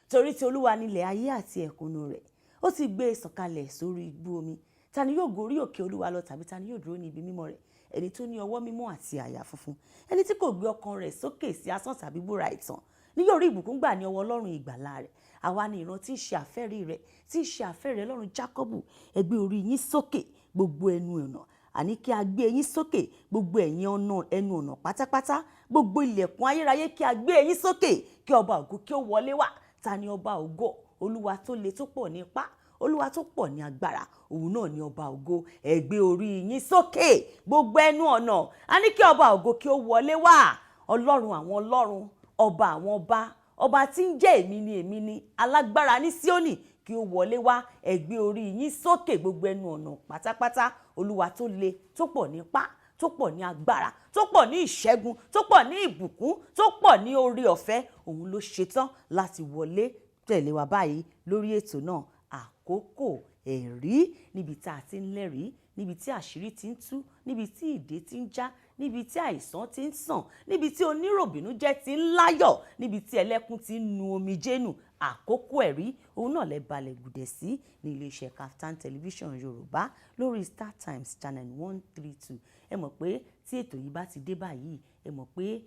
torí tí Olúwa nílẹ̀ ayé àti ẹ̀kúnnú rẹ̀, ó ti gbé e sọ̀kalẹ̀ sórí ibú omi. Ta ni yóò gorí òkè Olúwa lọ, tàbí ta ni yóò dúró ní ibi mímọ́ rẹ̀? Ẹni tó ní ọwọ́ mímọ́ àti àyà funfun, ẹni tí kò gbé ọkàn rẹ̀ sókè sí asán tàbí búra ìtàn, ni yóò rí ìbùkún gbà ní ọwọ́ Ọlọ́run ìgbàlà rẹ̀. Àwa ni ìran tí ń ṣe àfẹ́rí rẹ̀, tí ń ṣe àfẹ́rí Ọlọ́run Jákọ́bù. Ẹ gbé orí yín sókè gbogbo ẹnu ọ̀nà, àní kí a gbé yín sókè gbogbo ẹ̀yin ẹnu ọ̀nà pátápátá, gbogbo ilẹ̀kùn ayérayé kí a gbé yín sókè, kí ọba ògo kí ó wọlé wá. Ta ni ọba ògo? Olúwa tó le tó pọ̀ ní ipá, Olúwa tó pọ̀ ní agbára, òun náà ni ọba ògo. Ẹ gbé orí yín sókè gbogbo ẹnu ọ̀nà, àní kí ọba ògo kí ó wọlé wá. Ọlọ́run àwọn ọlọ́run, ọba àwọn ọba, ọba tí ń jẹ́ èmi ni alágbára ní Síónì, kí ó wọlé wá. Ẹ gbé orí yín sókè gbogbo ẹnu ọ̀nà pátápátá. Olúwa tó le tó pọ̀ ní ipá, tó pọ̀ ní agbára, tó pọ̀ ní ìṣẹ́gun, tó pọ̀ ní ìbùkún, tó pọ̀ ní oore ọ̀fẹ́, òun ló ṣetán láti wọlé tẹ̀lé wa báyìí lórí ètò náà Àkókò Ẹ̀rí, níbi tí a ti ń lẹ́rìí, níbi tí àṣírí ti ń tú, níbi tí ìdè ti ń já, níbi tí àìsàn ti ń sàn, níbi tí oníròbìnújẹ́ ti ń láyọ̀, níbi tí ẹlẹ́kún ti ń nu omijé nù. Àkókò Ẹ̀rí, òun náà lẹ balẹ̀ gùdẹ̀ sí ní iléeṣẹ́ Kaftan Television Yorùbá lórí Startimes Channel 132. Ẹ mọ̀ pé tí ètò yìí bá ti dé báyìí, ẹ mọ̀ pé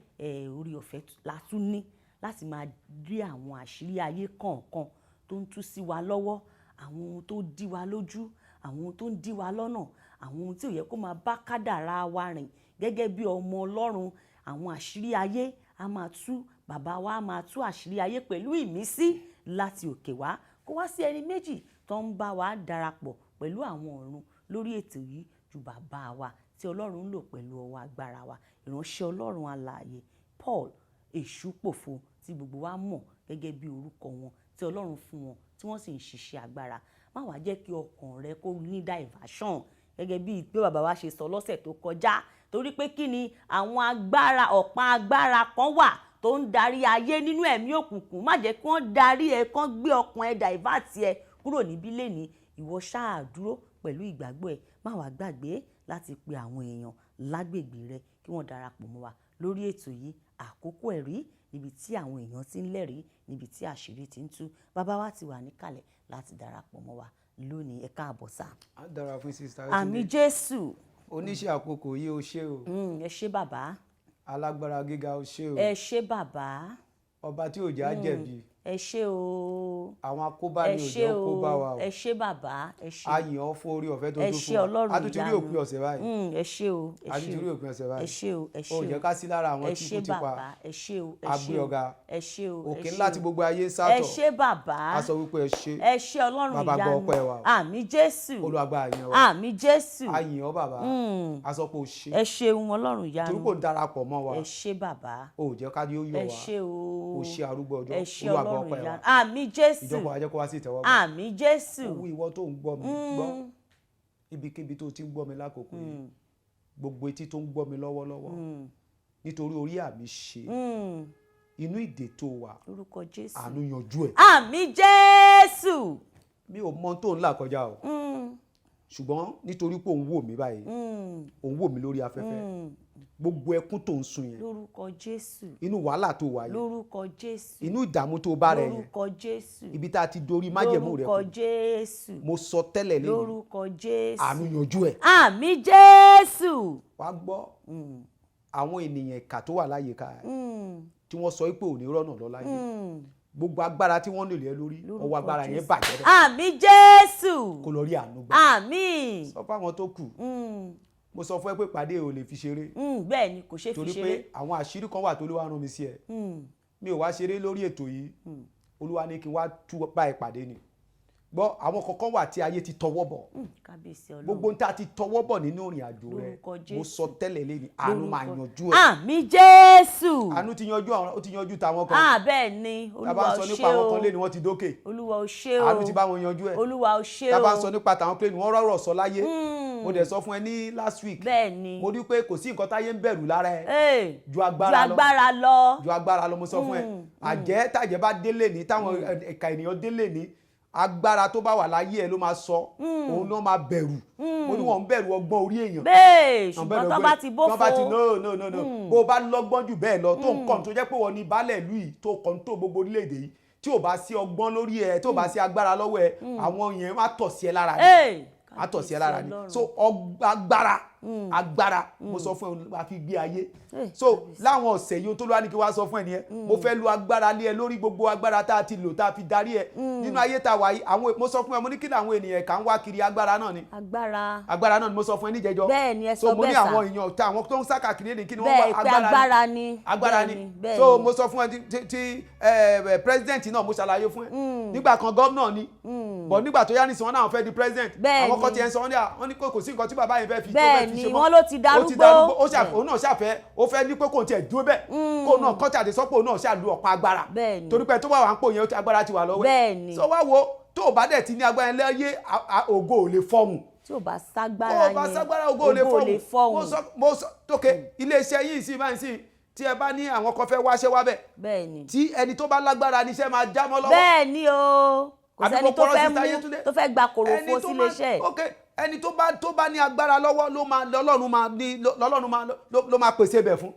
orí ọ̀fẹ́ la tún ní láti máa rí àwọn àṣírí ayé kọ̀ọ̀kan tó ń tú sí wa lọ́wọ́, àwọn ohun tó dí wa lójú, àwọn ohun tó ń dí wa lọ́nà, àwọn ohun tí ò yẹ kó máa bá kádàrá wa rìn gẹ́gẹ́ bí ọmọ Ọlọ́run. Àwọn àṣírí ayé a máa tú, bàbá wa a máa tú àṣírí ayé pẹ̀lú ìmísí láti òkè wá. Kó wá sí ẹni méjì tó ń bá wa darapọ̀ pẹ̀lú àwọn ọ̀run lórí ètò yìí ju bàbá wa tí Ọlọ́run ń lò pẹ̀lú ọwọ́ agbára wa, ìránṣẹ́ Ọlọ́run alààyè Paul Esupofo, tí gbogbo wa mọ̀ gẹ́gẹ́ bí orúkọ wọn tí Ọlọ́run fún wọn, tí wọ́n sì ń ṣiṣẹ́ agbára. Má wàá jẹ́ kí ọkàn rẹ kó ní diversion gẹ́gẹ́ bí pé bàbá wa ṣe sọ lọ́sẹ̀ tó kọjá, torí pé kí ni àwọn agbára, ọ̀pá agbára kan wà tó ń darí ayé nínú ẹ̀mí òkùnkùn. Má jẹ́ kí wọ́n darí ẹ, kán gbé ọkàn ẹ divert ẹ kúrò níbí lẹ́ni. Ìwọ ṣáà dúró pẹ̀lú ìgbàgbọ́ ẹ. Má wàá gbàgbé láti pe àwọn èèyàn lágbègbè rẹ kí wọ́n darapọ̀ mọ́ wa lórí ètò yìí Àkókò Ẹ̀rí, níbi tí àwọn èèyàn ti ń lẹ́rìí, níbi tí àṣírí ti ń tú. Bàbá wa ti wà níkàlẹ̀ láti darapọ̀ mọ́ wa lónìí. Ẹ káàbọ̀ sà. Á dára fún sísá. Àmín Jésù. Oníṣẹ́ àkókò yìí ó ṣé o. Ẹ ṣé bàbá. Alágbára gíga ó ṣé o. Ẹ ṣé bàbá. Ọba tí ò já jẹ̀bi. Ẹ ṣé o. Àwọn akóbá ni ò jẹ́ kó bá wa o. Ẹ ṣé bàbá. Ẹ ṣé. A yìn ọ́ fún orí ọ̀fẹ́ tó Ẹ tó ṣé fún wa. Ọlọ́run A tún ti rí òpin ọ̀sẹ̀ báyìí. Ẹ ṣé o. Ẹ A tún ti ṣé rí o. òpin ọ̀sẹ̀ báyìí. Ẹ ṣé o. Ẹ ṣé O o. jẹ́ ká sí lára àwọn Ẹ tí ṣé kú ti pa. bàbá. Ẹ ṣé o. Ẹ A ṣé gbé o. ọ̀gá. Ẹ ṣé o. Òkè ńlá tí gbogbo ayé sátọ̀. Ẹ ṣé bàbá. A sọ wípé ẹ ṣé. Ẹ ṣé Ọlọ́run Bàbá gbọ́ ìyanu. ọpẹ́ wa o. Àmín Jésù. Olúwa yìn wa. Àmín Jésù. A yìn ọ́ bàbá. A sọ pé o ṣé. Ẹ ṣeun Ọlọ́run ìyanu. Torí kò darapọ̀ mọ́ wa. Ẹ ṣé bàbá. O jẹ́ ká di ó yọ̀ wá. Ẹ ṣé o. O ṣé arúgbó ọjọ́. Ẹ ṣé Olúwa gbọ́ Ọlọ́run ọpẹ́ wa. ìyanu. Àmín Jésù. Ìjọba wa jẹ́ kó wá sí ìtẹ́wọ́gbà. Àmín Jésù. Owó ìwọ tó ń gbọ́ mi gbọ́ ibikíbi tó ti ń gbọ́ mi lákòókò yìí, gbogbo etí tó ń gbọ́ mi lọ́wọ́lọ́wọ́, nítorí orí àmì ṣe inú ìdè tó wà, Lórúkọ Jésù. àánú yanjú ẹ̀. Àmín Jésù. Mi ò mọ tó ń là kọjá o, ṣùgbọ́n nítorí pé òun wò mí báyìí, òun wò mí lórí afẹ́fẹ́, gbogbo ẹkún tó ń sun yẹn, Lórúkọ Jésù. inú wàhálà tó wà yẹn, Lórúkọ Jésù. inú ìdààmú tó bá rẹ̀ yẹn, Lórúkọ Jésù. ibi tá a ti dorí májẹ̀mú rẹ̀ Lórúkọ kù, Jésù. mo sọ tẹ́lẹ̀ lẹ́yìn, Lórúkọ Jésù. àánú yanjú ẹ̀. Àmín Jésù. Wàá gbọ́ àwọn ènìyàn ìkà tó wà láyìíká ẹ̀ tí wọ́n sọ pé òní rọ́nà lọ láyé, gbogbo agbára tí wọ́n lò lé lórí, ọwọ́ agbára yẹn bàjẹ́ rẹ̀. Àmín Jésù. Kó lọ rí àánú gbà. Àmín. Sọ fáwọn tó kù, mo sọ fún ẹ pé pàdé ò lè fi ṣeré, Bẹ́ẹ̀ ni kò ṣe fi torí ṣeré. pé àwọn àṣírí kan wà tó Olúwa rán mi sí ẹ. Mi ò wá ṣeré lórí ètò yìí, Olúwa ní kí n wá tú bá ẹ pàdé ni. Gbọ́ àwọn kankan wà tí ayé ti tọwọ́ bọ̀, Kábíyèsí Ọlọ́run. gbogbo tá a ti tọwọ́ bọ̀ nínú ìrìn àjò rẹ, Lórúkọ Jésù. mo sọ tẹ́lẹ̀ lẹ́ni àánú máa yanjú ẹ̀. Àmín Jésù. Àánú ti yanjú àwọn, ó ti yanjú tàwọn kan. Bẹ́ẹ̀ ni Tá Olúwa bá ń ó sọ ṣé nípa àwọn o. kan lé ni wọ́n ti dókè, Olúwa ó ṣé o. àánú ti bá wọn yanjú ẹ̀. Olúwa ó ṣé o. Tá bá ń sọ nípa tàwọn pé ni wọ́n rọ̀rọ̀ sọ láyé, mo dẹ̀ sọ fún ẹ ní last week, Bẹ́ẹ̀ ni. mo rí pé kò sí nǹkan táyé ń bẹ̀rù lára ẹ Ju ju agbára lọ, agbára lọ. ju agbára lọ. Mo sọ fún ẹ, àjẹ́ tàjẹ́ bá délé ní, táwọn ẹ̀ka ènìyàn délé ní, agbára tó bá wà láyé ẹ ló máa sọ, òun náà máa bẹ̀rù. Mo ní wọn ń bẹ̀rù ọgbọ́n orí èèyàn. Bẹ́ẹ̀ ṣùgbọ́n tó bá ti bófo. tó bá ti no. Bó o bá lọ́gbọ́n jù bẹ́ẹ̀ lọ tó nǹkan tó jẹ́ pé wọ́n ní baálẹ̀ ìlú yìí tó kàn tó gbogbo orílẹ̀-èdè yìí, tí ò bá sí ọgbọ́n lórí ẹ tí ò bá sí agbára lọ́wọ́ ẹ àwọn yẹn má tọ̀ sí ẹ lára ni á tọ̀ sí ẹ lára ni so agbára mo sọ fún ẹ wá fi gbé ayé so láwọn ọ̀sẹ̀ yìí tó lọ́wọ́ ní kí wá sọ fún ẹ nìyẹn mo fẹ́ lu agbára lé ẹ lórí gbogbo agbára tá a ti lò tá a fi darí ẹ nínú ayé tá a wà yìí àwọn mo sọ fún ẹ mo ní kí làwọn ènìyàn kà ń wá kiri agbára náà ni agbára náà ni mo sọ fún ẹ níjẹjọ bẹ́ẹ̀ ni ẹ sọ bẹ́ẹ̀ sà so mo ní àwọn èèyàn tá àwọn tó ń sá káàkiri ní kí ni wọ́n wá agbára ni so mo sọ fún ẹ ti president náà mo ṣàlàyé fún ẹ nígbà kan gómìnà ni bọ̀ nígbà tó yá ní sìn wọn náà fẹ́ di president àwọn kan ti ẹ̀ ń sọ wọn ní kò sí nǹkan tí bàbá yẹn fẹ́ fi tó fẹ́ fi ṣe mọ́ wọ́n ló ti darúgbó òun náà ṣàfẹ́ ó fẹ́ ní pé kò tiẹ̀ dúró bẹ́ẹ̀ kó náà kọ́tàdé sọ́pọ̀ òun náà ṣàlù ọ̀pá agbára torí pé tó bá wà ń pò yẹn agbára ti wà lọ́wọ́ ẹ̀ sọ wá wo tó o bá dẹ̀ ti ní agbára lẹ́yẹ ògo ò lè fọ́hùn tí o bá ságbára yẹn ògo ò lè fọ́hùn mo sọ tókè iléeṣẹ́ yìí sí báyìí sí tí ẹ bá ní àwọn kan fẹ́ wáṣẹ́ wá bẹ́ẹ̀ tí ẹni tó bá lágbára níṣẹ́ máa já mọ́ lọ́wọ́ bẹ́ẹ̀ ni o kò sẹ́ni tó fẹ́ gba kòròfo sílé iṣẹ́ ẹni tó bá ní agbára lọ́wọ́ ló máa pèsè bẹ̀ fún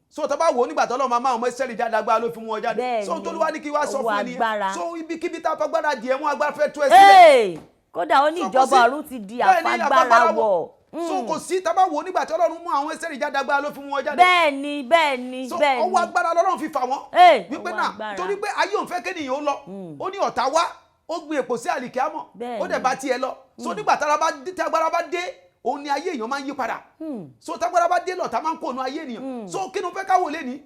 so tó bá wò ó nígbà tó lọ́ọ́ máa ọmọ ìṣẹ́lẹ̀ jáde agbára ló fi mú wọn jáde so tó ló wá ní kí wá sọ fún ẹni yẹn so ibikíbi tá a fagbára díẹ̀ mú agbára fẹ́ tó ẹ sílẹ̀ kódà ó ní ìjọba ọ̀run ti di àfagbára wọ̀ so kò sí tá a bá wò ó nígbà tó lọ́ọ́ mú àwọn ìṣẹ́lẹ̀ jáde agbára ló fi mú wọn jáde bẹ́ẹ̀ni so ọwọ́ agbára lọ́lọ́run fi fà wọ́n wípé náà torí pé ayé òun fẹ́ kéèyàn ó lọ ó ní ọ̀tá wá ó gbin èpò sí àlìkíámọ̀ ó dẹ̀ bá tiẹ̀ lọ so nígbà tí agbára bá dé òun ni ayé èèyàn máa ń yí padà so tágbára bá dé lọ́tá máa ń kó nu ayé ènìyàn so kí ni o fẹ́ ká wò lé ní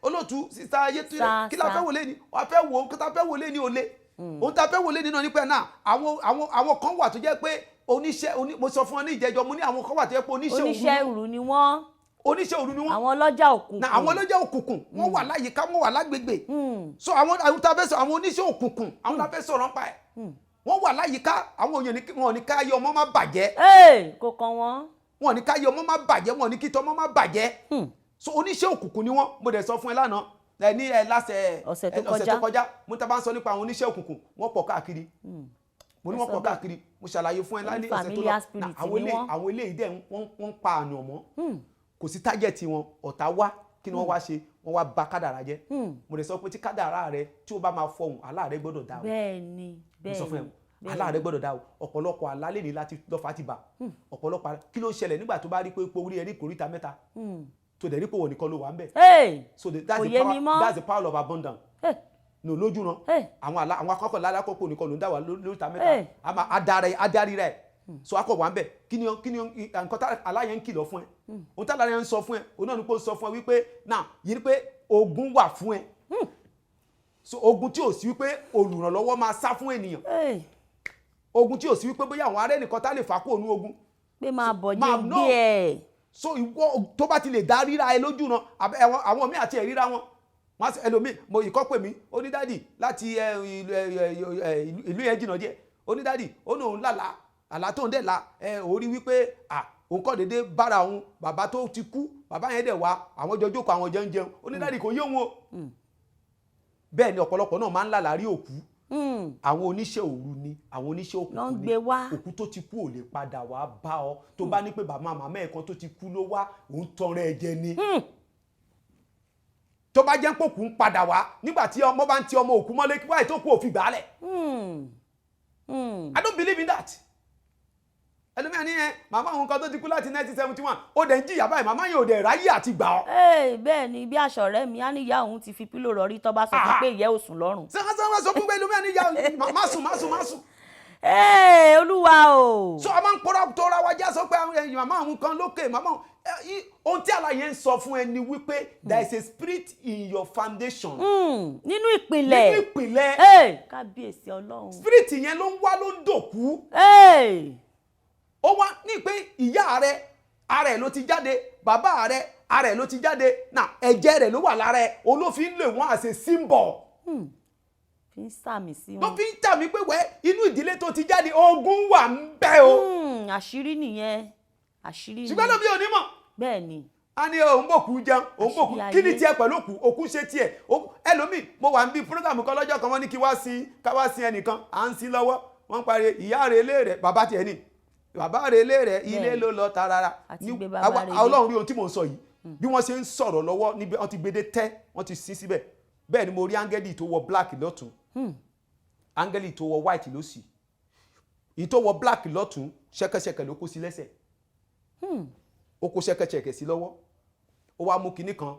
olóòtú sísá ayé tó yẹ kí la fẹ́ wò lé ní wà fẹ́ wò kí ta fẹ́ wò lé ní olè òun ta fẹ́ wò lé ní náà nípa náà àwọn kan wà tó jẹ́ pé oníṣẹ́ mo sọ fún ọ ní ìjẹjọ mo ní àwọn kan wà tó jẹ́ pé oníṣẹ́ òru ni wọ́n oníṣẹ́ òru ni wọ́n àwọn ọlọ́jà òkùnkùn àwọn ọlọ́jà òkùnkùn wọ́n wà láyìíká wọ́n wà lágbègbè so àwọn tá a fẹ́ sọ àwọn oníṣẹ́ òkùnkùn àwọn tá a fẹ́ sọ̀rọ̀ nípa ẹ̀ wọ́n wà láyìíká àwọn èèyàn wọn ò ní káyé ọmọ má bàjẹ́ kò kàn wọ́n wọn ò ní káyé ọmọ má bàjẹ́ wọn ò ní kíta ọmọ má bàjẹ́ so oníṣẹ́ òkùnkùn ni wọ́n mo dẹ̀ sọ fún ẹ lánàá ní ọ̀sẹ̀ tó kọjá mo ta bá ń sọ nípa àwọn oníṣẹ́ òkùnkùn wọ́n pọ̀ káàkiri mo ní wọ́n pọ̀ káàkiri mo ṣàlàyé fún ẹ lálẹ́ ọ̀sẹ̀ tó lọ àwọn eléyìí dẹ̀ wọ́n pa àná mọ́ kò sí tájẹ̀tì wọn ọ̀tá wá kí ni wọ́n wá ṣe wọ́n wá bà kádàrá jẹ́ mo lè sọ pé tí kádàrá rẹ tí ó bá máa fọhùn àlá rẹ gbọ́dọ̀ dá o bẹ́ẹ̀ni mo sọ fún ẹ àlá rẹ gbọ́dọ̀ dá o ọ̀pọ̀lọpọ̀ àlá lè ní láti lọ́fà ti bà ọ̀pọ̀lọpọ̀ kí ló ṣẹlẹ̀ nígbà tó bá rí pé orí ẹ ní kòríta mẹ́ta tó dẹ̀ rí pé wọ́n nìkan ló wà ń bẹ̀ so that's the power of abundance no lójú náà àwọn akọ́kọ̀ lálákọ̀ọ́kọ̀ nìkan ló ń dá wà lóríta mẹ́ta adarí rẹ̀ so akọ wà ń bẹ kí ni nǹkan tá aláyẹ ń kìlọ̀ fún ẹ ohun tá aláyẹ ń sọ fún ẹ òun náà ní kó sọ fún ẹ wípé náà yìí pé ogun wà fún ẹ so ogun tí ò sí wípé olùrànlọ́wọ́ máa sá fún ènìyàn ogun tí ò sí wípé bóyá àwọn ará ẹnìkan tá lè fà kó òun ogun pé máa bọ̀ jẹ́ gbé ẹ̀ so ìwọ tó bá ti lè dá ríra ẹ lójú náà àwọn míì àti ẹ̀ríra wọn wọ́n á ẹlòmíì mo ìkọ́ pè mí ó ní dádì láti ìlú yẹn jìnnà díẹ̀ ó ní dádì ó ní òun lálàá àlá tó ń dẹ̀ la orí wípé òun kọ́ dédé bára òun bàbá tó ti kú bàbá yẹn dẹ̀ wá àwọn jọ jókòó àwọn jọ ń jẹun onídàárí kò yé wọn o bẹ́ẹ̀ ni ọ̀pọ̀lọpọ̀ náà máa ń lálàárí òkú àwọn oníṣẹ́ òru ni àwọn oníṣẹ́ òkùnkùn ni òkú tó ti kú ò lè padà wá bá ọ tó bá ní pé bàbá màmá ẹ̀ kan tó ti kú ló wá òun tọrọ ẹ jẹ ni tó bá jẹ́ pòkú ń padà wá nígbà tí ọmọ bá ń ti ọmọ òkú mọ́lé kí wáyé tó kú òfin gbàálẹ̀ I don't believe in that ẹlòmíà ní màmá òun kan tó ti kú láti 1971 ó dẹ̀ ń jìyà báyìí màmá yẹn ò dẹ̀ ráyè àti gbà ọ́. bẹ́ẹ̀ ni bí aṣọ rẹ̀ mi á ní ìyá òun ti fi pílò rọrí tó bá sọ fún pé ìyẹ́ ò sùn lọ́rùn. sẹ́wọ́n sọ fún pé ẹlòmíà ní ìyá má sùn. olúwa o. so a máa ń pọ́nrọ́ tó ra wájà sọ pé màmá òun kan lókè màmá ohun tí àlàyé ń sọ fún ẹ ni wípé there is a spirit in your foundation. nínú ìpìlẹ̀. nínú ìpìlẹ̀. kábíyèsí ọlọ́run. spirit yẹn ló ń wá ló ń dòkú. ó wá ní pé ìyá rẹ ara ẹ ló ti jáde bàbá rẹ ara ẹ ló ti jáde náà ẹ̀jẹ̀ rẹ ló wà lára ẹ olófin lè wọn àṣẹ symbol. fi ń sàmì sí wọn. ló fi ń tàmí pé inú ìdílé tó ti jáde ogun wà ń bẹ o. àṣírí nìyẹn àṣírí ni. ṣùgbọ́n lóbi òní mọ̀. bẹ́ẹ̀ ni. a ní òun bòkú jẹun òun bòkú kí ni tiẹ̀ pẹ̀lú òkú ṣe tiẹ̀ ẹlòmíì mo wà ń bí program kan lọ́jọ́ kan wọ́n ní kí wá sí ẹnìkan à ń sí lọ́wọ́ wọ́n parí ìyá rẹ̀ ilé rẹ̀ bàbá tiẹ̀ ní bàbá rẹ̀ ilé rẹ̀ ilé ló lọ tarara ọlọ́run rí ohun tí mò ń sọ yìí bí wọ́n ṣe ń sọ̀rọ̀ lọ́wọ́ níbi wọ́n ti gbédé tẹ́ wọ́n ti sí síbẹ̀ bẹ́ẹ̀ ni mo rí áńgẹ́lì tó wọ black lọ́tún áńgẹ́lì tó wọ white lósì èyí tó wọ black lọ́tún ṣẹ́kẹ́ṣẹkẹ̀ ló kó sí lẹ́sẹ̀ ó kó ṣẹ́kẹ́ṣẹkẹ̀ sí lọ́wọ́ ó wá mú kinní kan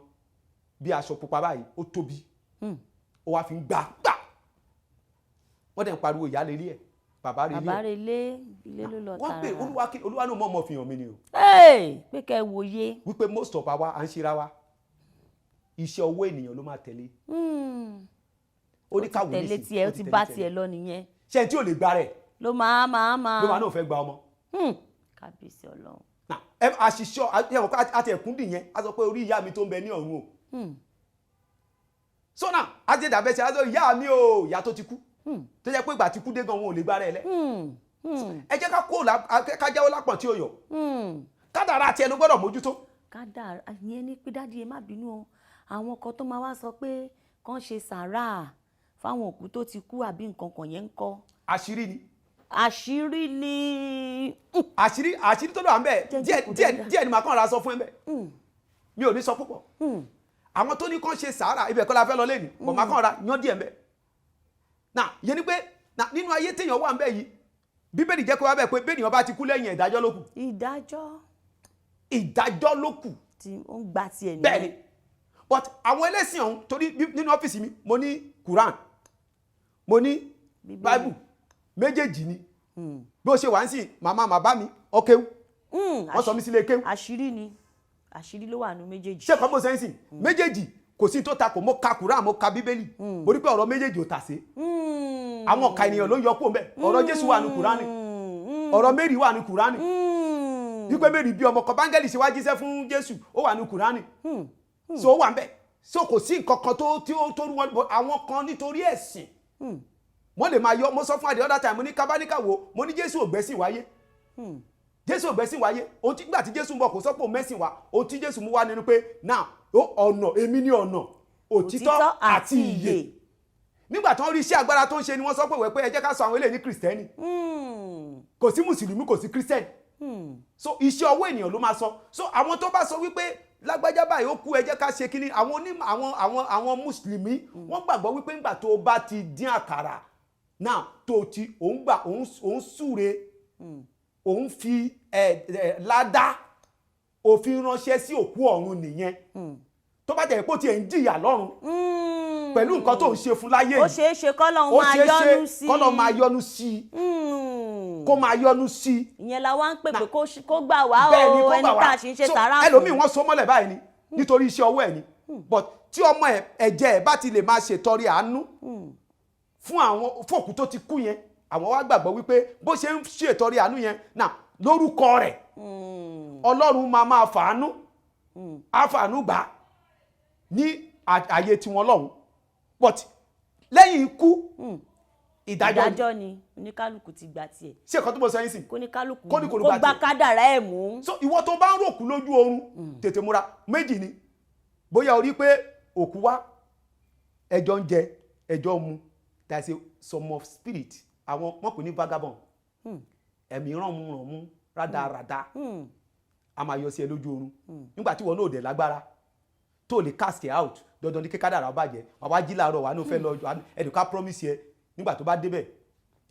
bí aṣọ pupa báyìí ó tóbi ó wá fi ń gbà wọ́n dẹ̀ ń pariwo ìyá lélẹ̀ ẹ̀ bàbá relé ilé ló lọ tààrà wọ́n pè olúwa náà mọ̀ fi hàn mí ni o. pé kẹ́ ẹ wòye. wípé most of àwa à ń ṣera wa iṣẹ́ owó ènìyàn ló máa tẹ̀lé. ó ní káwé nísìnyí tẹ̀lé tiẹ̀ ó ti bá tiẹ̀ lọ nìyẹn. ṣé tí ò lè gba rẹ̀. ló máa. ló máa náà fẹ́ gba ọmọ. kábíyèsí ọlọ́run. àṣìṣe àti ẹ̀kúndì yẹn a sọ pé orí ìyá mi tó ń bẹ ní ọ̀run o. so now a ti dàbẹ̀ ṣe a sọ ìyá mi o ìyá tó ti kú tó jẹ́ pé ìgbà tí kú dé gan wọn ò lè gbára ẹ̀ lẹ́. ẹ jẹ́ ká jáwọ́ lápọ̀n tí ó yọ. kádàrá tiẹ̀ ló gbọ́dọ̀ mójútó. kádàrá yẹn ní pé dáàdi ẹ má bínú o àwọn kan tó máa wá sọ pé kàn ṣe sàárà fáwọn òkú tó ti kú àbí nǹkan kan yẹn ń kọ́. àṣírí ni. àṣírí tó lọ à ń bẹ̀ díẹ̀ ni màá kàn ra sọ fún ẹ bẹ́ẹ̀ mi ò ní sọ púpọ̀ àwọn tó ní kàn ṣe sàárà ibẹ̀ kọ́ la fẹ́ lọ lẹ́nu bọ̀ màá kàn ra yán díẹ̀ bẹ́ẹ̀ náà yẹn ni pé nínú ayé téèyàn wà ń bẹ̀ yìí bíbélì jẹ́ kó wá bẹ̀ pé béèyàn bá ti kú lẹ́yìn ìdájọ́ ló kù. ìdájọ́ ló kù. tí ó ń gba tiẹ̀ nìyẹn. bẹ́ẹ̀ ni but àwọn ẹlẹ́sìn ọ̀hún torí nínú ọ́fíìsì mi mo ní Quran mo ní Bible méjèèjì ni bí ó ṣe wà ń sìn màmá bàbá mi ọkéwú wọ́n sọ mí sílé kéwú. àṣírí ló wà nínú méjèèjì. ṣé kọ́ bó ṣe ń sìn méjèèjì kò sí tó takò mo ka Quran mo ka bíbélì mo rí pé ọ̀rọ̀ méjèèjì ò tà sí àwọn ọ̀ka ènìyàn ló ń yọ kó mbẹ́ ọ̀rọ̀ Jésù wà ní Quran ọ̀rọ̀ Mary wà ní Quran wípé Mary bí ọmọ kan báńgẹ́lì ṣe wá jíṣẹ́ fún Jésù ó wà ní Quran so ó wà mbẹ́ so kò sí nǹkan kan tó rú wọn àwọn kan nítorí ẹ̀sìn wọ́n lè máa yọ mo sọ fún àdé other time mo ní kábáníkà wo mo ní Jésù ò gbẹ́sìn wáyé Jésù ò gbẹ́sìn wáyé ohun tí gbà tí Jésù ń bọ̀ kò sọ pé òun mẹ́sìn wá ohun tí Jésù mú wá nínú pé now ọ̀nà èmi ní ọ̀nà òtítọ́ àti ìyè nígbà tó ń rí iṣẹ́ agbára tó ń ṣe ni wọ́n sọ pé wẹ́pẹ́ ẹ jẹ́ ká sọ àwọn eléyìí ní kìrìsìtẹ́nì kò sí mùsùlùmí kò sí kìrìsìtẹ́nì so iṣẹ́ ọwọ́ ènìyàn ló máa sọ so àwọn tó bá sọ wípé lágbájá báyìí ó kú ẹ jẹ́ ká ṣe kíní àwọn mùsùlùmí wọ́n gbàgbọ́ wípé nígbà tó o bá ti dín àkàrà náà tó ti òun súre òun fi ládá òfin ránṣẹ́ sí òkú ọ̀run nìyẹn tó bá jẹ́ pé ó ti ẹ̀ ń jìyà lọ́run pẹ̀lú nǹkan tó ń ṣe fún láyé yìí ó ṣeé ṣe kọ́lọ́run máa yọ́nú sí kó máa yọ́nú sí. ìyẹn la wá ń pè pé kó gbà wá o ẹni tá a ṣe ń ṣe tààrà fún. ẹlòmíì wọ́n so mọ́lẹ̀ báyìí ni nítorí iṣẹ́ ọwọ́ ẹ̀ ni but tí ọmọ ẹ̀jẹ̀ ẹ̀ bá ti lè máa ṣètọrẹ àánú fún àwọn fòkú tó ti kú yẹn àwọn wá gbàgbọ́ wípé bó ṣe ń ṣètọrẹ àánú yẹn náà lórúkọ rẹ̀ Ọlọ́run máa fàánú àfàánú gbà ní àyè tiwọn lọ́hùn but lẹ́yìn ikú ìdájọ́ ni oníkálukú ti gbà tiẹ̀. ṣé ẹ̀kọ́ tó bọ́ sẹ́yìn sí. kóníkálukú kó gba kádàrá ẹ̀ mú. so ìwọ tó bá ń ròkú lójú oorun tètè múra méjì ni bóyá o rí pé òkú wá ẹjọ́ ń jẹ ẹjọ́ mu there is a some of spirit àwọn wọn kò ní vagabond ẹ̀mí ránmú rádaràda a máa yọ sí ẹ lójú oorun nígbà tí wọn náà dẹ̀ lágbára tó lè cast it out dandan ní kíkádàrá bàjẹ́ wà wá jí láàárọ̀ wà ní òfẹ́ lọ ẹnìkan promise yẹ nígbà tó bá débẹ̀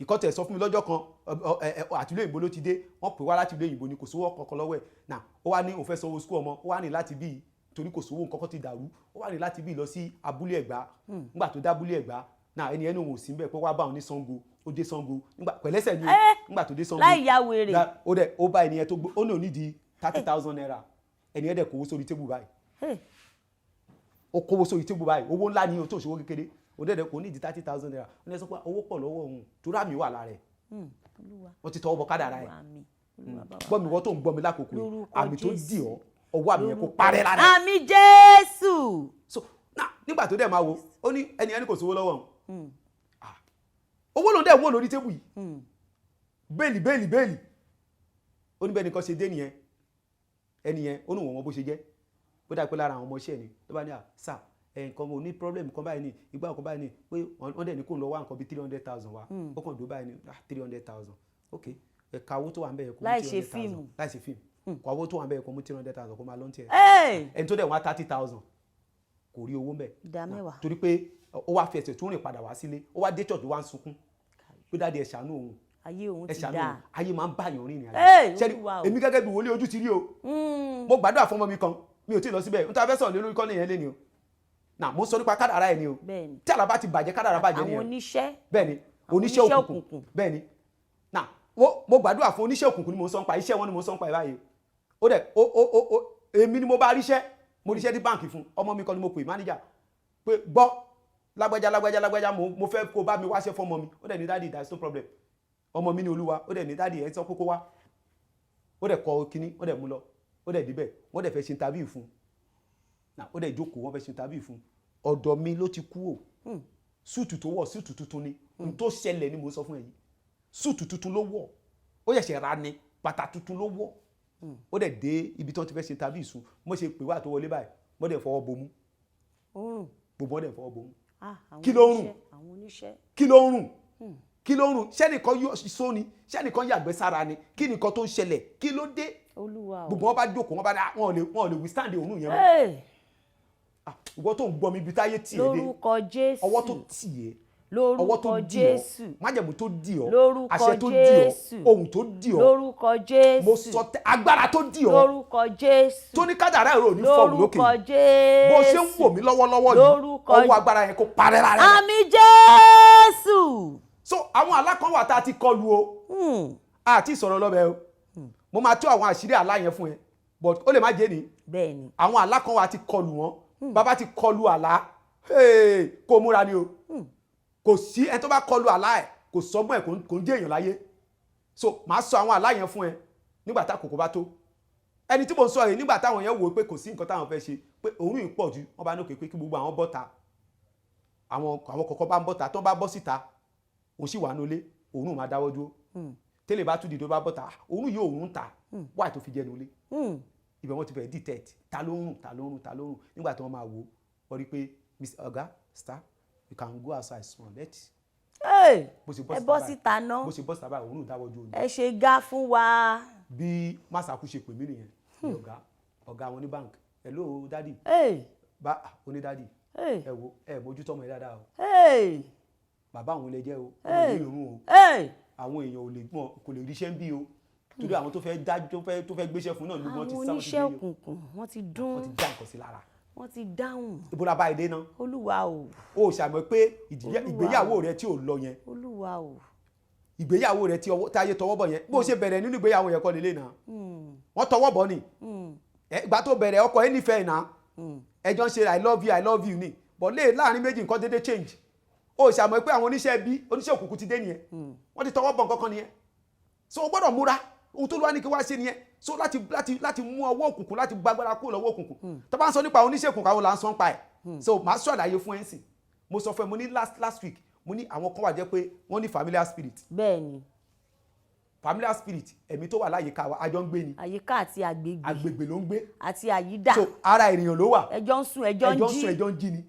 ìkọ́tẹ̀ sọ fún mi lọ́jọ́ kan àtìlú òyìnbó ló ti dé wọ́n pè wá láti ìlú òyìnbó ni kò sówó kankan lọ́wọ́ ẹ̀ náà ó wá ní òun fẹ́ sanwó school ọmọ ó wá ní láti bí torí kò sówó nǹkan kan ti dàrú ó wá ní láti bí lọ sí abúlé Ẹ̀gbá nígbà tó dá abúlé Ẹ̀gbá náà ẹni òun ò sí bẹ́ẹ̀ pé wá bá òun ní Ṣàngó ó dé Ṣàngó pẹ̀lẹ́sẹ̀ ni nígbà tó dé Ṣàngó láì ya wèrè ó bá ẹni yẹn tó gbó ó ní òní di 30,000 naira ẹni yẹn dẹ̀ kówó sórí tébù báyìí ó kówó sórí tébù báyìí owó ńlá ni o tó ṣòwò kékeré o dẹ́dẹ̀ kò ní di 30,000 naira ó ní sọ pé owó pọ̀ lọ́wọ́ òun torí àmì wà lára ẹ̀ wọ́n ti tọwọ́ bọ kádàrá ẹ̀ gbọ́ mi wọ́n tó ń gbọ́ mi lákòókò yìí àmì tó dì ọ́ ọwọ́ àmì yẹn kó parẹ́ lára ẹ̀. àmì Jésù. so nígbà tó dẹ̀ máa wo ó ní ẹni kò sówó lọ́wọ́ òun owó ló ń dẹ̀ wó lórí tébù yìí bẹ́ẹ̀lì ó ní bẹ́ẹ̀ nìkan ṣe dé nìyẹn ẹni yẹn ó ní wọ́n bó ṣe jẹ́ bó dà pé lára àwọn ọmọ iṣẹ́ ni tó bá ní sà nǹkan mo ní problem kan báyìí ni ìgbà kan báyìí ni pé wọ́n dẹ̀ ní kó ń lọ wá nǹkan bíi 300,000 wá ó kàn dó báyìí ni 300,000 ok ẹ̀ka owó tó wà ń bẹ̀ yẹ kó mú 300,000 láì ṣe fíìmù kó owó tó wà ń bẹ̀ yẹ kó mú 300,000 kó máa lọ́n tiẹ̀ ẹni tó dẹ̀ wá 30,000 kò rí owó ńbẹ̀ ìdá mẹ́wàá torí pé ó wá fi ẹsẹ̀ tó rìn padà wá sílé ó wá dé church wá ń sunkún pé dáàdi ẹ ṣàánú òun ayé òun ti dáa ayé máa ń báyàn rìn ní ayé èmi gẹ́gẹ́ bí wòlíì ojú ti rí o mo gbàdúrà fún ọmọ mi kan mi ò tí ì lọ síbẹ̀ nítorí abẹ́sọ̀ lé lórí kọ́ni yẹn lé ni o náà mo sọ nípa kádàrá ẹ̀ ni o tí àlá bá ti bàjẹ́ kádàrá bàjẹ́ ni àwọn oníṣẹ́ bẹ́ẹ̀ ni oníṣẹ́ òkùnkùn bẹ́ẹ̀ ni náà mo gbàdúrà fún oníṣẹ́ òkùnkùn ni mo sọ ń pa iṣẹ́ wọn ni mo sọ ń pa báyìí ó dẹ̀ èmi ni mo bá ríṣẹ́ mo ríṣẹ́ ní báǹkì fún ọmọ mi kan ni mo pè máníjà pé gbọ́ lágbájá mo fẹ́ kó bá mi wáṣẹ́ fún ọmọ mi ó dẹ̀ ní dáàdi there is no problem ọmọ mi ní Olúwa ó dẹ̀ ní dáàdi ẹ̀ sọ kókó wá ó dẹ̀ kọ kínní ó dẹ̀ mú lọ ó dẹ̀ débẹ̀ wọ́n dẹ̀ fẹ́ ṣe interview fún náà ó dẹ̀ jókòó wọ́n fẹ́ ṣe interview fún ọ̀dọ̀ mi ló ti kú o súùtù tó wọ̀ súùtù tuntun ni n tó ṣẹlẹ̀ ni mo sọ fún ẹ yìí súùtù tuntun ló wọ̀ ó ṣẹ̀ṣẹ̀ ra ni bàtà tuntun ló wọ̀ ó dẹ̀ dé ibi tí wọ́n ti fẹ́ ṣe interview sùn mo ṣe pè wá tó wọlé báyìí wọ́n dẹ̀ fọwọ́ bomú gbogbo wọ́n dẹ̀ fọwọ́ bomú kí ló ń rùn kí ló ń rùn kí ló ń rùn ṣẹ́nìkan yóò sọ ni ṣẹ́nìkan yàgbẹ́ sára ni kí nìkan tó ń ṣẹlẹ̀ kí ló dé gbogbo wọn bá jókòó wọn ò lè withstand òórùn yẹn mọ́ ìwọ tó ń gbọ́ mi ibi táyé tì ẹ́ dé lórúkọ Jésù ọwọ́ tó tì ẹ́ lórúkọ Jésù májẹ̀mú tó dì ọ́ lórúkọ àṣẹ tó dì Jésù ọ́ ohùn tó dì ọ́ lórúkọ Jésù mo sọ agbára tó dì ọ́ lórúkọ Jésù tó ní kádàrá ẹ̀rọ ní fọ́ọ̀mù lókè lórúkọ Jésù bó ṣe ń wò mí lọ́wọ́lọ́wọ́ yìí ọwọ́ agbára yẹn kó parẹ́ lára rẹ̀. àmín Jésù. so àwọn àlá kan wà tá a ti kọlu o àti ìsọ̀rọ̀ lọ́bẹ̀ o mo máa tú àwọn àṣírí àlá yẹn fún ẹ but ó lè má jẹ́ ni bẹ́ẹ̀ni àwọn àlá kan wà ti kọlu wọn bàbá ti kọlu àlá kó múra ni o kò sí ẹni tó bá kọlu àlá ẹ kò sọgbọ́n ẹ kò ń jẹ́ èèyàn láyé so màá sọ àwọn àlá yẹn fún ẹ nígbà tá àkókò bá tó ẹni tí mo ń sọ yìí nígbà táwọn yẹn wò pé kò sí nǹkan táwọn fẹ́ ṣe pé òórùn yìí pọ̀ jù wọ́n bá ní òkè pé kí gbogbo àwọn bọ́ta àwọn kọ̀ọ̀kan bá ń bọ́ta tó bá bọ́ síta òun sì wà nulẹ̀ òórùn máa dáwọ́ dúró tẹ́lẹ̀ bá tún dìde bá bọ́ta òórùn yìí òórùn ta wáyé tó fi jẹ́ nulẹ̀ ibẹ̀ wọ́n ti fẹ́ detect ta ló ń rùn nígbà tí wọ́n máa wò wọ́n rí pé Mr. Oga star you can go outside small let's. ẹ bọ́ síta náà bó ṣe bọ́ síta báyìí òórùn dáwọ́ dúró. ẹ ṣe gá fún wa. bí masaku ṣe pè mí nìyẹn ní ọ̀gá wọn ní bank hello daddy bá oní daddy ẹ wo ẹ mójútó ọmọ yẹn dáadáa o bàbá àwọn ilé jẹ́ o ọmọ yìí rún o àwọn èèyàn kò lè ríṣẹ́ ń bí o torí àwọn tó fẹ́ dájú tó fẹ́ gbéṣẹ́ fún náà ni wọ́n ti sáwọn àwọn oníṣẹ́ òkùnkùn wọ́n ti dún wọ́n ti dá nǹkan sí lára wọ́n ti dáhùn. ibola bá èdè náà. Olúwa o. o ṣàmọ̀ pé ìgbéyàwó rẹ tí ò lọ yẹn. Olúwa o. ìgbéyàwó rẹ tí táyé tọwọ́ bọ̀ yẹn bó ṣe bẹ̀rẹ̀ nínú ìgbéyàwó yẹn kọ́ nílé náà. wọ́n tọwọ́ bọ̀ ni. ìgbà tó bẹ̀rẹ̀ ọkọ ẹ nífẹ̀ẹ́ náà. ẹjọ́ ń ṣe I love you ni but láàrin méjì nǹkan dédé change. o ṣàmọ̀ pé àwọn oníṣẹ́ òkùnkùn ti dé nìyẹn. wọ́n ti tọwọ́ bọ̀ nǹkan kan nìyẹn. so o gbọ́dọ̀ múra ohun tó lọ́wọ́ ní kí wá ṣe nìyẹn so láti mú ọwọ́ òkùnkùn láti gbàgbára kúrò lọ́wọ́ òkùnkùn tó bá ń sọ nípa oníṣègùn káwọn là ń sọ ń pa ẹ̀ so màá sọ àlàyé fún ẹ̀ ń sìn mo sọ fún ẹ mo ní last week mo ní àwọn kan wà jẹ́ pé wọ́n ní familiar spirit. bẹ́ẹ̀ni. familiar spirit ẹ̀mí tó wà láyìíká wa àjọ ń gbé ni. àyíká àti àgbègbè. àgbègbè ló ń gbé. àti àyídà. so ara ènìyàn ló wà. ẹjọ́ ń sùn ẹjọ́ ń jí. ẹjọ́ ń jí ni.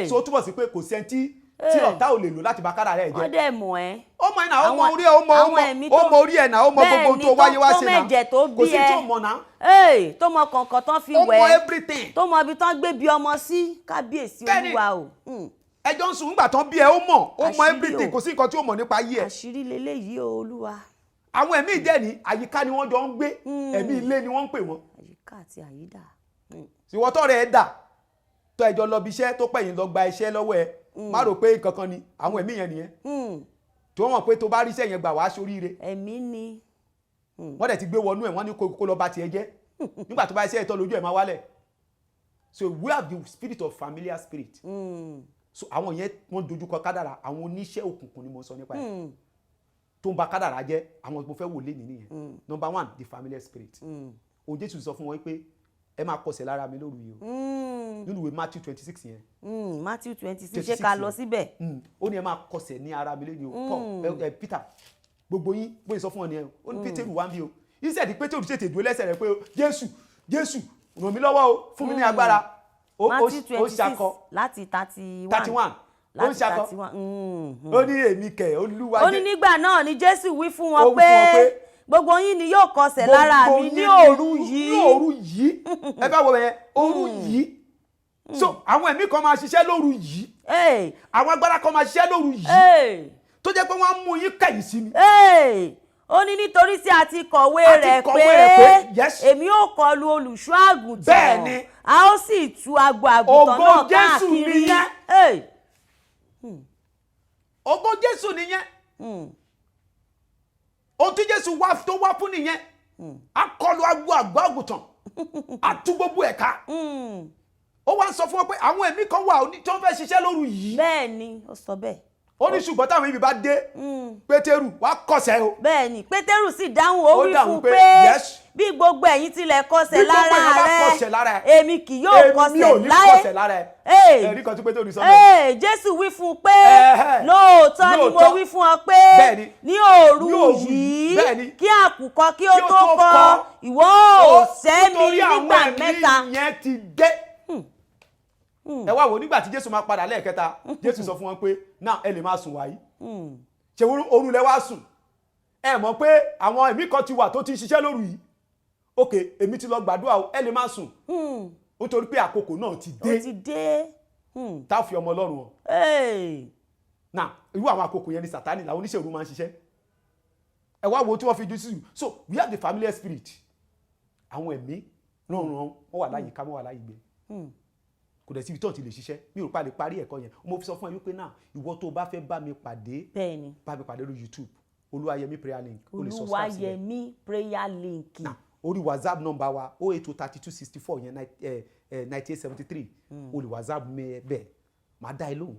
so ó túbọ̀ sí pé kò sẹ́ńtì tí ọ̀tá ò lè lò láti bá kára rẹ̀ jẹ́. wọ́n dẹ̀ mọ̀ ẹ́. ó mọ ẹ̀ náà ó mọ orí ẹ̀ ó mọ orí ẹ̀ náà ó mọ gbogbo tó wáyé wá ṣe náà kò sí tó mọ̀ náà. tó mọ kọ̀ọ̀kan tán fi wẹ̀. ó mọ everything. tó mọ ibi tán gbé bí ọmọ sí kábíyèsí Olúwa o. ẹjọ́ ń sùn nígbà tán bí ẹ ó mọ everything kò sí nǹkan tí ó mọ̀ nípa ayé ẹ̀. àṣírí leléyìí o Olúwa. àwọn ẹ̀mí ìdẹ́ ní àyíká ni wọ́n jọ ń gbé ẹ̀mí ilé ni wọ́n ń pè wọ́n. àyíká àti àyídà. ìwọ́tọ̀ rẹ̀ dà tó ẹjọ́ lọ bí iṣẹ́ tó pẹ̀yìn lọ gba iṣẹ́ lọ́wọ́ ẹ má rò pé nǹkan kan ni àwọn ẹ̀mí yẹn nìyẹn tí wọ́n mọ̀ pé tó bá rí iṣẹ́ yẹn gbà wá sóríire ẹ̀mí ni wọ́n dẹ̀ ti gbé wọnú ẹ̀ wọ́n ní kó lọ bá tiẹ̀ jẹ́ nígbà tó bá iṣẹ́ ìtọ́ lójú ẹ̀ máa wálẹ̀ so we have the spirit of familiar spirit so àwọn yẹn wọ́n dojúkọ kádàrà àwọn oníṣẹ́ òkùnkùn ni mo sọ nípa ẹ̀ tó ń ba kádàrà jẹ́ àwọn mo fẹ́ wò lé nìyẹn number one the familiar spirit o Jésù sọ fún wọn pé ẹ máa kọsẹ̀ lára mi lóru yìí o nínú ìwé Matthew 26 yẹn. Matthew 26 ṣé ká lọ síbẹ̀. ó ní ẹ máa kọsẹ̀ ní ara mi lónìí o Paul Peter gbogbo yín bóyá sọ fún ọ nìyẹn o ó ní Pétérù wá ń bí o ìṣèdí Pétérù tètè dúró lẹ́sẹ̀ rẹ̀ pé Jésù ràn mí lọ́wọ́ o fún mi ní agbára Matthew 26 ó ṣakọ láti 31 ó ń ṣakọ ó ní èmi kẹ̀ Olúwa. ó ní nígbà náà ni Jésù wí fún wọn pé gbogbo yín ni yóò kọsẹ̀ lára mi ní òru yìí. ní òru yìí ẹ bá wọ bẹ́ẹ̀ òru yìí so àwọn ẹ̀mí kan máa ṣiṣẹ́ lóru yìí àwọn agbára kan máa ṣiṣẹ́ lóru yìí tó jẹ́ pé wọ́n á mú yín kẹ̀yìn sí mi. ó ní nítorí tí a ti kọ̀wé rẹ̀ pé èmi ò kọlu olùṣọ́ àgùntàn a ó sì tú agbo àgùntàn náà káàkiri. ògo Jésù nìyẹn ohun tí Jésù tó wá fún nìyẹn a kọlu agbo àgùntàn a tú gbogbo ẹ̀ka ó wá ń sọ fún wọn pé àwọn ẹ̀mí kan wà tí wọ́n fẹ́ ṣiṣẹ́ lóru yìí. bẹ́ẹ̀ ni ó sọ bẹ́ẹ̀. ó ní ṣùgbọ́n táwọn ibi bá dé Pétérù wá kọsẹ̀ o. bẹ́ẹ̀ ni Pétérù sì dáhùn ó wí fún pé bí gbogbo ẹ̀yin tilẹ̀ kọsẹ̀ lára rẹ̀ èmi kì yóò kọsẹ̀ láé. ẹ̀rí kan tí Pétérù sọ bẹ́ẹ̀. Jésù wí fún un pé lóòótọ́ ni mo wí fún ọ pé ní òru yìí kí àkùkọ kí ó tó kọ ìwọ ò sẹ́ mi nígbà mẹ́ta. nítorí àwọn ẹ̀mí yẹn ti dé. ẹ wá wò nígbà tí Jésù máa padà lẹ́ẹ̀kẹta Jésù sọ fún wọn pé náà ẹ lè máa sùn wáyé ṣe òru lẹ wá sùn ẹ mọ̀ pé àwọn ẹ̀mí kan ti wà tó ti ṣiṣẹ́ lóru yìí ok èmi ti lọ gbàdúrà o ẹ lè máa sùn nítorí pé àkókò náà ti dé tá a fi ọmọ Ọlọ́run hàn náà irú àwọn àkókò yẹn ni Sátánì làwọn oníṣẹ́ òru máa ń ṣiṣẹ́ ẹ wá wo tí wọ́n fi jù sí so we have the familiar spirit àwọn ẹ̀mí ránran wọ́n wà láyìíká wọ́n wà láyìígbé kò dẹ̀ síbi tó ti lè ṣiṣẹ́ mi ò pa lè parí ẹ̀kọ́ yẹn mo fi sọ fún ẹ wípé náà ìwọ tó bá fẹ́ bá mi pàdé lórí YouTube Oluwayemi prayer link Oluwayemi prayer link orí WhatsApp number wa 0803264 yẹn 9873 orí WhatsApp mi bẹ́ẹ̀ máa dá ẹ lóhùn.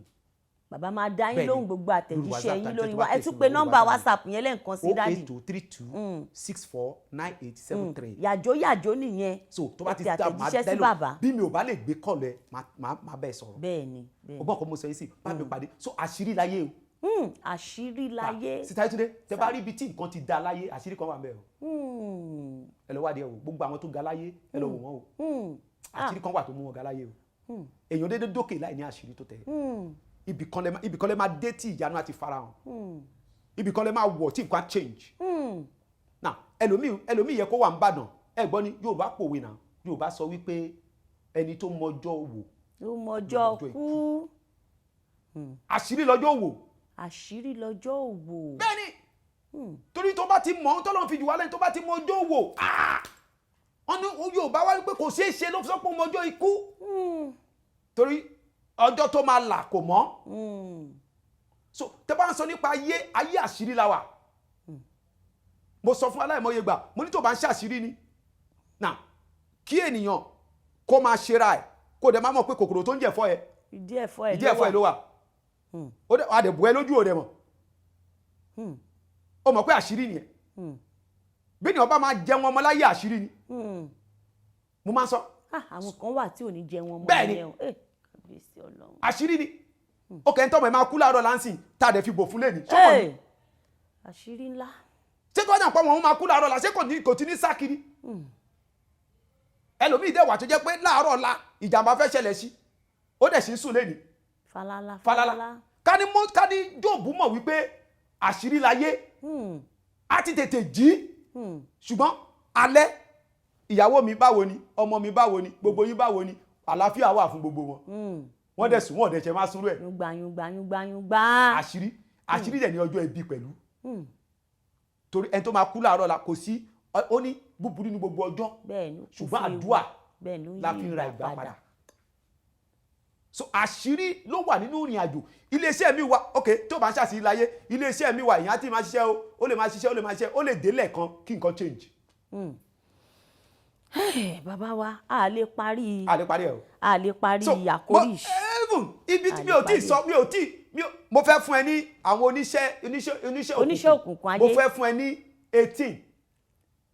bàbá máa dá yín lóhùn gbogbo àtẹ̀jíṣẹ́ yín lórí wa ẹ tún pé nọ́mbà WhatsApp yẹn lẹ́ẹ̀kan sí dáàdì 08032649873. yàjó nìyẹn so tó bá ti dá máa dá ẹ lóhùn bí mi ò bá lè gbé kọ́ọ̀lù ẹ máa bẹ́ẹ̀ sọ̀rọ̀. bẹ́ẹ̀ni ọgbọ́n kan mo sọ yìí sí bá mi pàdé so àṣírí láyé o. àṣírí láyé. sítáyé túndé tẹ bá rí ibi tí nǹkan ti da láyé àṣírí kan wà ń bẹ o. ẹ lọ wádìí ẹ wò gbogbo àwọn tó ga láyé ẹ lọ wò wọn o àṣírí kan wà tó mú wọn ga láyé o. èèyàn dédé dókè láì ní àṣírí tó tẹ ibì kan lè máa dé tí ìyanu àti farahàn ibì kan lè máa wọ̀ tí nǹkan change. now ẹlòmíì yẹ kó wà ń bàdàn ẹ gbọ́ ni Yorùbá pòwe náà Yorùbá sọ wípé ẹni tó mọjọ́ wò ló mọjọ́ kú. àṣírí lọ́jọ́ wò. àṣírí lọ́jọ́ òwò. bẹ́ẹ̀ni torí tó bá ti mọ̀ ọ́n tọ́lọ́ fi jù wá lẹ́yìn tó bá ti mọjọ́ wò wọ́n ní Yorùbá wá wípé kò ṣeé ṣe ló sọ pé mọjọ́ ikú torí ọjọ́ tó máa là kò mọ́ so tẹ́ bá ń sọ nípa ayé àṣírí la wà mo sọ fún aláìmọye gbà mo ní tó bá ń ṣàṣírí ni now kí ènìyàn kó máa ṣera ẹ̀ kó dẹ̀ máa mọ̀ pé kòkòrò tó ń jẹ̀fọ́ ẹ̀ ìdí ẹ̀fọ́ ẹ̀ ló wà ó dẹ̀ wà dẹ̀ bù ẹ lójú òde mọ̀ ó mọ̀ pé àṣírí nìyẹn bí ni ọba máa jẹun ọmọ láyé àṣírí ni mo máa ń sọ. àwọn kan wà tí ò ní jẹun ọmọ yẹn àṣírí ni ó kẹ́ ń tọ́mọ̀ ẹ̀ máa kú láàárọ̀ láǹsìn tá a dẹ̀ fi bò fún lẹ́ni ṣọ́kọ̀ ni àṣírí ńlá. ṣé kí wọ́n yàn pọ̀ wọn máa kú láàárọ̀ la ṣé kò ti ní sákiri ẹlòmíì dẹ̀ wà tó jẹ́ pé láàárọ̀ la ìjàmbá fẹ́ ṣẹlẹ̀ sí ó dẹ̀ sì ń sùn lẹ́ni falala ká ní Jóòbù mọ̀ wípé àṣírí láyé á ti tètè jí ṣùgbọ́n alẹ́ ìyàwó mi báwo ni ọmọ mi báwo ni gbogbo yín báwo ni àlàáfíà wà fún gbogbo wọn wọ́n dẹ̀ sùn wọ́n dẹ̀ ṣe máa sùn rẹ̀. yúngbà. àṣírí dẹ̀ ní ọjọ́ ẹbí pẹ̀lú torí ẹni tó máa kú láàárọ̀ la kò sí ó ní búburú ní gbogbo ọjọ́ ṣùgbọ́n àdúrà la fi ń ra ìgbà padà. so àṣírí ló wà nínú ìrìn àjò iléeṣẹ́ mi wà ok tó bá ń ṣàṣírí láyé iléeṣẹ́ mi wà èèyàn á ti máa ṣiṣẹ́ ó lè máa ṣiṣẹ́ ó lè délẹ̀ kan kí nǹkan change. bàbá wa a lè parí ẹ̀ o a lè parí àkórí ibi tí mi ò tí ì sọ mo fẹ́ fún ẹ ní àwọn oníṣẹ́ òkùnkùn ayé mo fẹ́ fún ẹ ní 18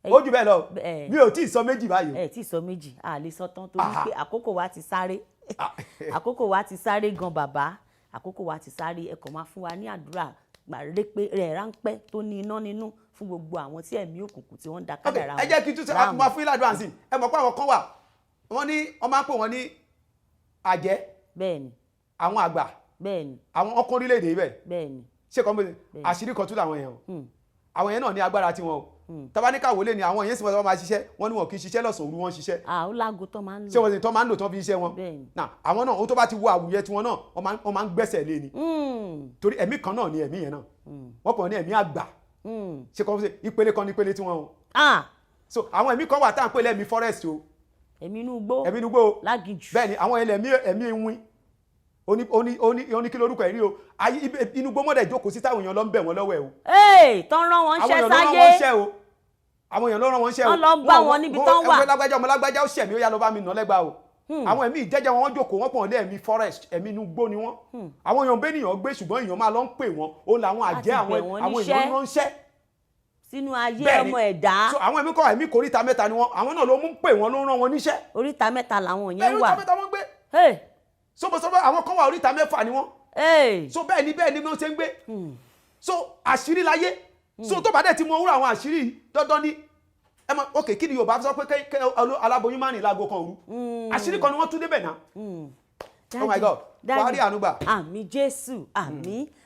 ó jù bẹ́ẹ̀ lọ mi ò tí ì sọ méjì báyìí. ẹ tí ì sọ méjì a lè sọ tán torí pé àkókò wa ti sáré àkókò wa ti sáré gan bàbá àkókò wa ti sáré ẹ kàn máa fún wa ní àdúrà ráńpẹ́ tó ní iná nínú fún gbogbo àwọn tí ẹ̀mí òkùnkùn tí wọ́n ń da kádàrá wọn. ẹ jẹ́ kí n tún sọ máa fún yín ládùúrà sí ẹ mọ̀ pé àwọn kan wà wọ́n máa ń pè wọ́n ní àjẹ́ bẹ́ẹ̀ni àwọn àgbà bẹ́ẹ̀ni àwọn ọkùnrin orílẹ̀-èdè yìí bẹ́ẹ̀ bẹ́ẹ̀ni ṣé kan bẹ́ẹ̀ àṣírí kan tún làwọn yẹn o àwọn yẹn náà ní agbára tiwọn o tọ́ba ní káwọ́ lé ní àwọn yẹn sì wọ́n máa ṣiṣẹ́ wọ́n ní wọn kì í ṣiṣẹ́ lọ́sàn-án òru wọn ṣiṣẹ́. ó lágo tó máa ń lò. ṣé wọ́n sì tọ́ máa ń lò tán fi iṣẹ́ wọn. àwọn náà ohun tó bá ti wo àwùyẹ tiwọn náà wọ́n máa ń gbẹ́sẹ̀ lé ni. torí ẹ̀mí kan náà ni ẹ̀mí yẹn náà wọ́n pọ̀ ní ẹ̀mí àgbà ṣe kọ́ ṣe ìpele kan ní ìpele tiwọn o. so àwọn ẹ̀mí kan wà tá à ń pè lẹ́mí forest o. ẹ̀mí inú igbó lágìjù. bẹ́ẹ̀ ni àwọn ẹ̀mí ìwín oní kí lórúkọ ẹ̀rí o inú gbọ́mọ̀dẹ̀ jókòó sí táwọn èèyàn lọ ń bẹ̀ wọ́n lọ́wọ́ ẹ̀ o. tán rán wọn ṣẹ́ sáyé àwọn èèyàn ló rán wọn ṣẹ́ o. wọ́n lọ bá wọn níbi tán wà. ọmọ lágbájá ó ṣẹ̀mí ó yá lọ bá mi nà lẹ́gbàá o. àwọn ẹ̀mí ìjẹ́jẹ́ wọn jókòó wọ́n pọ̀ ní ẹ̀mí forest ẹ̀mí inú gbó ni wọ́n. àwọn èèyàn bẹ́ẹ̀ nìyàn gbé ṣùgbọ́n èèyàn máa lọ ń pè wọ́n ó làwọn àjẹ́ àwọn èèyàn ránṣẹ́ sínú ayé ọmọ ẹ̀dá. so àwọn ẹ̀mí kọ́ ẹ̀mí kòríta mẹ́ta ni wọ́n àwọn náà ló mú pè wọ́n ló rán wọn níṣẹ́. oríta mẹ́ta làwọn yẹn wà. oríta mẹ́ta wọ́n gbé. sọ́bọ̀sọ́bọ̀ àwọn kan wà oríta mẹ́fà ni wọ́n. so bẹ́ẹ̀ ni wọ́n ṣe ń gbé. so àṣírí láyé. so tó bá dẹ̀ ti mọ òwúrọ̀ àwọn àṣírí dandan ni. ẹ mọ ok kí ni Yorùbá sọ pé kẹ aláboyún máa ń rìn láago kan òru. àṣírí kan ni wọ́n tún débẹ̀ náà. Oh my God wàá rí ànúgbà. àmì Jésù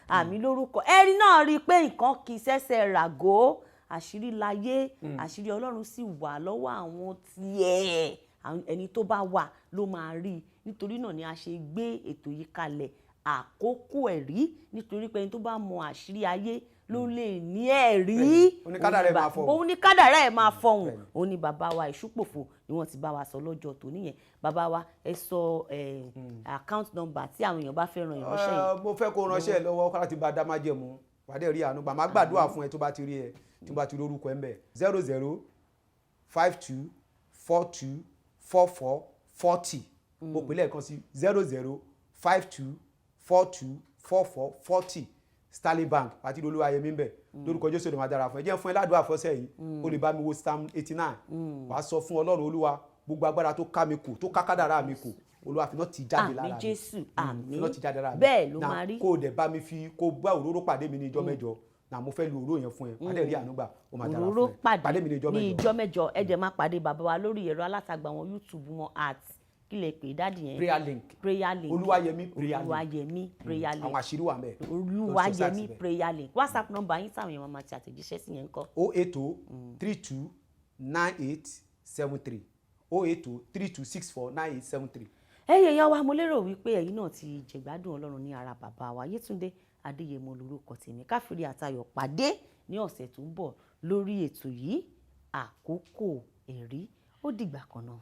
àmì lórúkọ ẹ̀rí náà rí i pé nǹkan kì í ṣẹ̀ṣẹ̀ ràgó àṣírí láyé àṣírí Ọlọ́run sì wà lọ́wọ́ àwọn tiẹ̀ ẹni tó bá wà ló máa rí i nítorí náà ni a ṣe gbé ètò yìí kalẹ̀ àkókò ẹ̀rí nítorí pé ẹni tó bá mọ àṣírí ayé ló lè ní ẹ̀rí. oníkádàrá ẹ̀ máa fọhùn òun ni bàbá wa Esupofo ni wọ́n ti bá wa sọ lọ́jọ́ tòní yẹn bàbá wa ẹ sọ account number tí àwọn èèyàn bá fẹ́ ran ìránṣẹ́ yìí. mo fẹ́ kó ránṣẹ́ lọ́wọ́ kọ́lá ti bá dá májẹ̀mú wàdé rí àánú gbà má gbàdúrà fún ẹ tó bá ti rí ẹ tí bá ti rí orúkọ ẹ ń bẹ 0052424440 mo pè lẹ́ẹ̀kan sí 0052424440 Stanley Bank àti Oluwayemi ń bẹ lórúkọ Jésù ló máa dára fún ẹ jẹ́ fún ẹ ládùúgbò àfọ́sẹ́ yìí ó lè bá mi wo Psalm 89 wàá sọ fún Ọlọ́run Olúwa gbogbo agbára tó ká mi kù tó ká kádàrá mi kù Olúwa fi náà ti jáde lára mi àmín Jésù àmín bẹ́ẹ̀ ló máa rí kó o dẹ̀ bá mi fi kó bá òróró pàdé mi ní ìjọ mẹ́jọ na mo fẹ́ lu òróró yẹn fún ẹ wàá dẹ̀ rí àánú gbà ó máa dára fún ẹ pàdé mi ní ìjọ mẹ́jọ ẹ dẹ̀ máa pàdé bàbá wa lórí ẹ̀rọ alátagbà wọn YouTube wọn at kí lè pè dáàdì yẹn prayer link Oluwayemi prayer link àwọn àṣírí wà mẹ́ Oluwayemi prayer link WhatsApp number yín táwọn èèyàn máa ti àtẹ̀jíṣẹ́ sí yẹn ńkọ́ 080329873 08032649873. ẹ̀yin èèyàn wa mo lérò wípé ẹ̀yin náà ti jẹ̀gbádùn Ọlọ́run ní ara bàbá wa Yétúndé Adéyẹmọ lórúkọ tèmi káfíńrí àtayọ̀ pàdé ní ọ̀sẹ̀ tó ń bọ̀ lórí ètò yìí àkókò ẹ̀rí ó dìgbà kan náà.